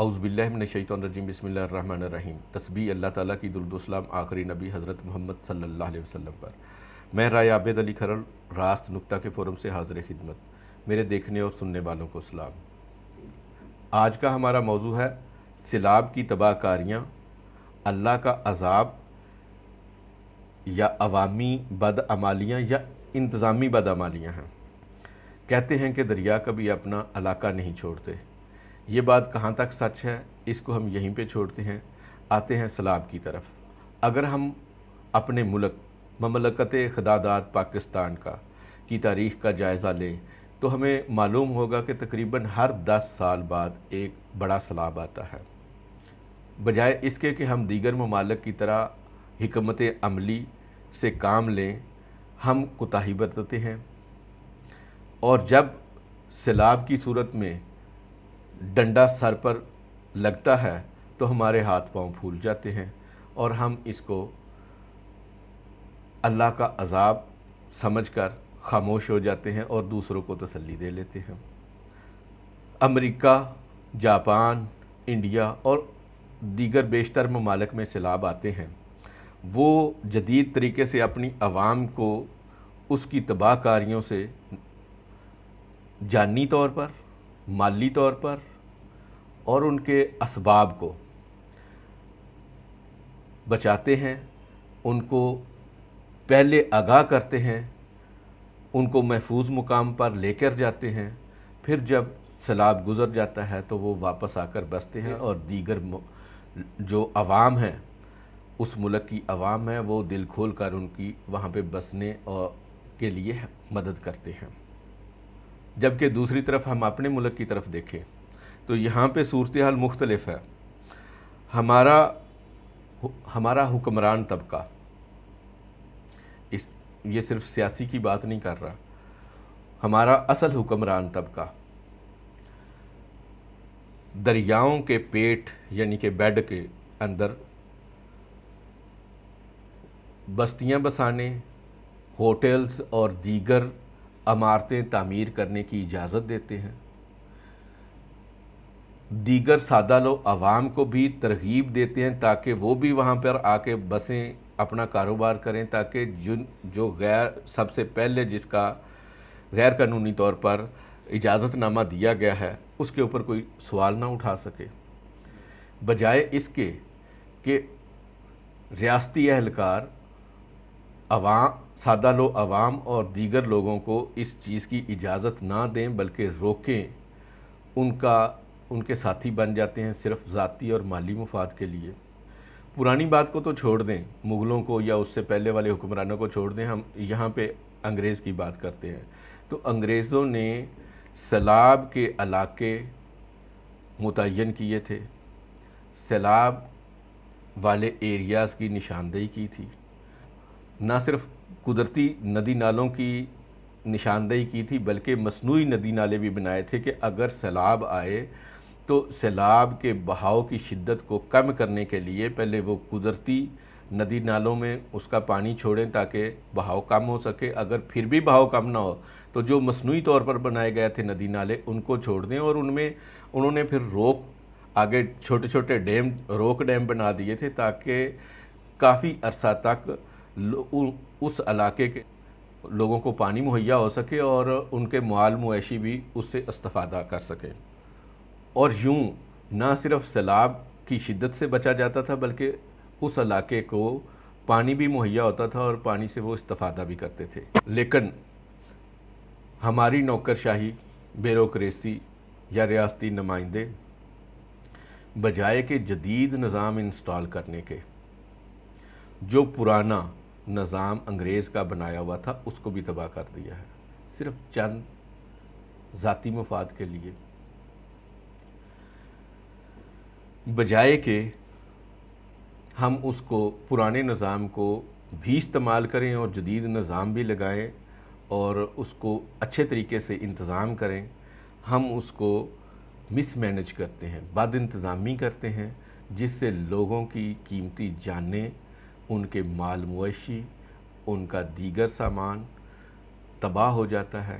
اعوذ باللہ من الشیطان الرجیم بسم اللہ الرحمن الرحیم۔ تسبیح اللہ تعالیٰ کی، درود و سلام آخری نبی حضرت محمد صلی اللہ علیہ وسلم پر۔ میں رائے عابد علی کھرل راست نکتہ کے فورم سے حاضر خدمت۔ میرے دیکھنے اور سننے والوں کو سلام۔ آج کا ہمارا موضوع ہے سیلاب کی تباہ کاریاں، اللہ کا عذاب یا عوامی بدعمالیاں یا انتظامی بدعمالیاں ہیں۔ کہتے ہیں کہ دریا کبھی اپنا علاقہ نہیں چھوڑتے۔ یہ بات کہاں تک سچ ہے، اس کو ہم یہیں پہ چھوڑتے ہیں، آتے ہیں سیلاب کی طرف۔ اگر ہم اپنے ملک مملکت خداداد پاکستان کی تاریخ کا جائزہ لیں تو ہمیں معلوم ہوگا کہ تقریباً ہر 10 سال بعد ایک بڑا سیلاب آتا ہے۔ بجائے اس کے کہ ہم دیگر ممالک کی طرح حکمت عملی سے کام لیں، ہم کوتاہی برتتے ہیں، اور جب سیلاب کی صورت میں ڈنڈا سر پر لگتا ہے تو ہمارے ہاتھ پاؤں پھول جاتے ہیں اور ہم اس کو اللہ کا عذاب سمجھ کر خاموش ہو جاتے ہیں اور دوسروں کو تسلی دے لیتے ہیں۔ امریکہ، جاپان، انڈیا اور دیگر بیشتر ممالک میں سیلاب آتے ہیں، وہ جدید طریقے سے اپنی عوام کو اس کی تباہ کاریوں سے جانی طور پر، مالی طور پر اور ان کے اسباب کو بچاتے ہیں، ان کو پہلے آگاہ کرتے ہیں، ان کو محفوظ مقام پر لے کر جاتے ہیں، پھر جب سیلاب گزر جاتا ہے تو وہ واپس آ کر بستے ہیں اور دیگر جو عوام ہیں، اس ملک کی عوام ہے، وہ دل کھول کر ان کی وہاں پہ بسنے کے لیے مدد کرتے ہیں۔ جبکہ دوسری طرف ہم اپنے ملک کی طرف دیکھیں تو یہاں پہ صورتحال مختلف ہے۔ ہمارا حکمران طبقہ، یہ صرف سیاسی کی بات نہیں کر رہا، ہمارا اصل حکمران طبقہ دریاؤں کے پیٹ یعنی کہ بیڈ کے اندر بستیاں بسانے، ہوٹلز اور دیگر عمارتیں تعمیر کرنے کی اجازت دیتے ہیں۔ دیگر سادہ لو عوام کو بھی ترغیب دیتے ہیں تاکہ وہ بھی وہاں پر آ کے بسیں، اپنا کاروبار کریں، تاکہ جو سب سے پہلے جس کا غیر قانونی طور پر اجازت نامہ دیا گیا ہے اس کے اوپر کوئی سوال نہ اٹھا سکے۔ بجائے اس کے کہ ریاستی اہلکار سادہ لو عوام اور دیگر لوگوں کو اس چیز کی اجازت نہ دیں بلکہ روکیں، ان کے ساتھی بن جاتے ہیں صرف ذاتی اور مالی مفاد کے لیے۔ پرانی بات کو تو چھوڑ دیں، مغلوں کو یا اس سے پہلے والے حکمرانوں کو چھوڑ دیں، ہم یہاں پہ انگریز کی بات کرتے ہیں تو انگریزوں نے سیلاب کے علاقے متعین کیے تھے، سیلاب والے ایریاز کی نشاندہی کی تھی، نہ صرف قدرتی ندی نالوں کی نشاندہی کی تھی بلکہ مصنوعی ندی نالے بھی بنائے تھے کہ اگر سیلاب آئے تو سیلاب کے بہاؤ کی شدت کو کم کرنے کے لیے پہلے وہ قدرتی ندی نالوں میں اس کا پانی چھوڑیں تاکہ بہاؤ کم ہو سکے، اگر پھر بھی بہاؤ کم نہ ہو تو جو مصنوعی طور پر بنائے گئے تھے ندی نالے ان کو چھوڑ دیں، اور انہوں نے پھر آگے چھوٹے چھوٹے روک ڈیم بنا دیے تھے تاکہ کافی عرصہ تک اس علاقے کے لوگوں کو پانی مہیا ہو سکے اور ان کے مال مویشی بھی اس سے استفادہ کر سکیں۔ اور یوں نہ صرف سیلاب کی شدت سے بچا جاتا تھا بلکہ اس علاقے کو پانی بھی مہیا ہوتا تھا اور پانی سے وہ استفادہ بھی کرتے تھے۔ لیکن ہماری نوکرشاہی، بیوروکریسی یا ریاستی نمائندے بجائے کہ جدید نظام انسٹال کرنے کے، جو پرانا نظام انگریز کا بنایا ہوا تھا اس کو بھی تباہ کر دیا ہے، صرف چند ذاتی مفاد کے لیے۔ بجائے کہ ہم اس کو پرانے نظام کو بھی استعمال کریں اور جدید نظام بھی لگائیں اور اس کو اچھے طریقے سے انتظام کریں، ہم اس کو مس مینج کرتے ہیں، بد انتظامی کرتے ہیں، جس سے لوگوں کی قیمتی جانیں، ان کے مال مویشی، ان کا دیگر سامان تباہ ہو جاتا ہے۔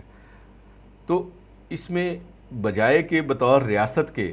تو اس میں بجائے کہ بطور ریاست کے